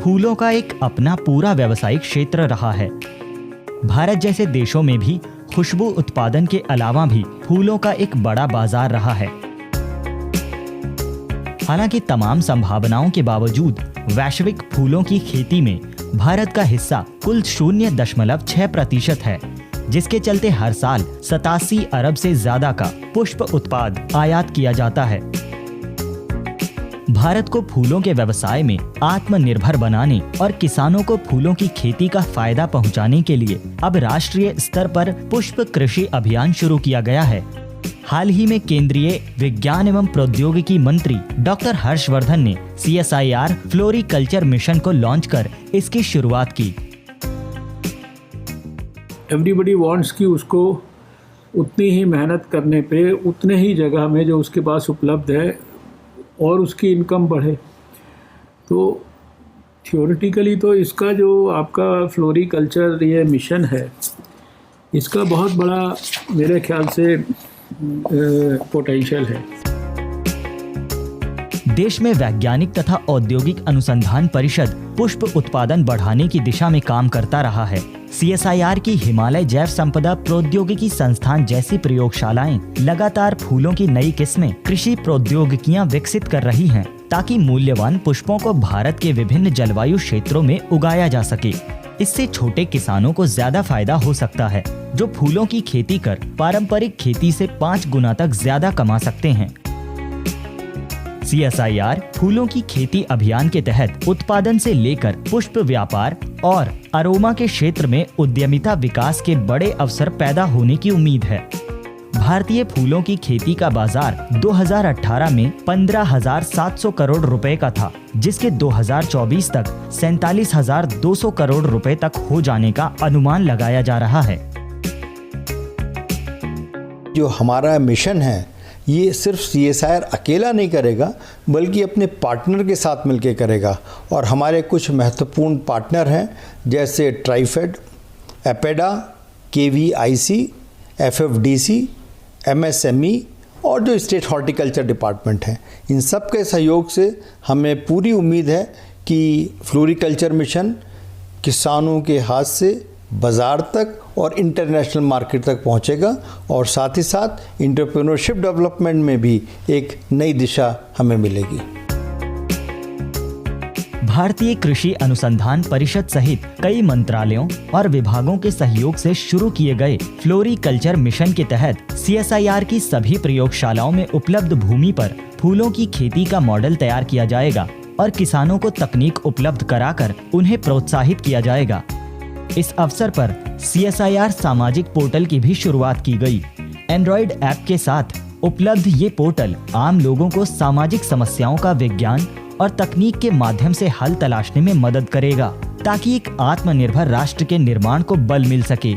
फूलों का एक अपना पूरा व्यावसायिक क्षेत्र रहा है। भारत जैसे देशों में भी खुशबू उत्पादन के अलावा भी फूलों का एक बड़ा बाजार रहा है। हालांकि तमाम संभावनाओं के बावजूद वैश्विक फूलों की खेती में भारत का हिस्सा कुल 0.6% है, जिसके चलते हर साल 87 अरब से ज्यादा का पुष्प उत्पाद आयात किया जाता है। भारत को फूलों के व्यवसाय में आत्मनिर्भर बनाने और किसानों को फूलों की खेती का फायदा पहुंचाने के लिए अब राष्ट्रीय स्तर पर पुष्प कृषि अभियान शुरू किया गया है। हाल ही में केंद्रीय विज्ञान एवं प्रौद्योगिकी मंत्री डॉक्टर हर्षवर्धन ने CSIR फ्लोरिकल्चर मिशन को लॉन्च कर इसकी शुरुआत की। एवरीबडी वांट्स कि उसको उतनी ही मेहनत करने पे उतने ही जगह में जो उसके पास उपलब्ध है और उसकी इनकम बढ़े। तो थियोरेटिकली तो इसका जो आपका फ्लोरिकल्चर ये मिशन है, इसका बहुत बड़ा मेरे ख्याल से पोटेंशियल है। देश में वैज्ञानिक तथा औद्योगिक अनुसंधान परिषद पुष्प उत्पादन बढ़ाने की दिशा में काम करता रहा है। CSIR की हिमालय जैव संपदा प्रौद्योगिकी संस्थान जैसी प्रयोगशालाएं लगातार फूलों की नई किस्में कृषि प्रौद्योगिकियां विकसित कर रही हैं, ताकि मूल्यवान पुष्पों को भारत के विभिन्न जलवायु क्षेत्रों में उगाया जा सके। इससे छोटे किसानों को ज्यादा फायदा हो सकता है, जो फूलों की खेती कर पारंपरिक खेती से 5 गुना तक ज्यादा कमा सकते हैं। CSIR फूलों की खेती अभियान के तहत उत्पादन से लेकर पुष्प व्यापार और अरोमा के क्षेत्र में उद्यमिता विकास के बड़े अवसर पैदा होने की उम्मीद है। भारतीय फूलों की खेती का बाजार 2018 में 15,700 करोड़ रुपए का था, जिसके 2024 तक 47,200 करोड़ रुपए तक हो जाने का अनुमान लगाया जा रहा है। जो हमारा मिशन है ये सिर्फ CSIR अकेला नहीं करेगा, बल्कि अपने पार्टनर के साथ मिलकर करेगा। और हमारे कुछ महत्वपूर्ण पार्टनर हैं, जैसे TRIFED, APEDA, KVIC, FFDC, MSME और जो स्टेट हॉर्टिकल्चर डिपार्टमेंट हैं। इन सब के सहयोग से हमें पूरी उम्मीद है कि फ्लोरिकल्चर मिशन किसानों के हाथ से बाज़ार तक और इंटरनेशनल मार्केट तक पहुंचेगा, और साथ ही साथ एंटरप्रेन्योरशिप डेवलपमेंट में भी एक नई दिशा हमें मिलेगी। भारतीय कृषि अनुसंधान परिषद सहित कई मंत्रालयों और विभागों के सहयोग से शुरू किए गए फ्लोरिकल्चर मिशन के तहत CSIR की सभी प्रयोगशालाओं में उपलब्ध भूमि पर फूलों की खेती का मॉडल तैयार किया जाएगा और किसानों को तकनीक उपलब्ध कराकर उन्हें प्रोत्साहित किया जाएगा। इस अवसर पर CSIR सामाजिक पोर्टल की भी शुरुआत की गई। एंड्रॉइड ऐप के साथ उपलब्ध ये पोर्टल आम लोगों को सामाजिक समस्याओं का विज्ञान और तकनीक के माध्यम से हल तलाशने में मदद करेगा, ताकि एक आत्मनिर्भर राष्ट्र के निर्माण को बल मिल सके।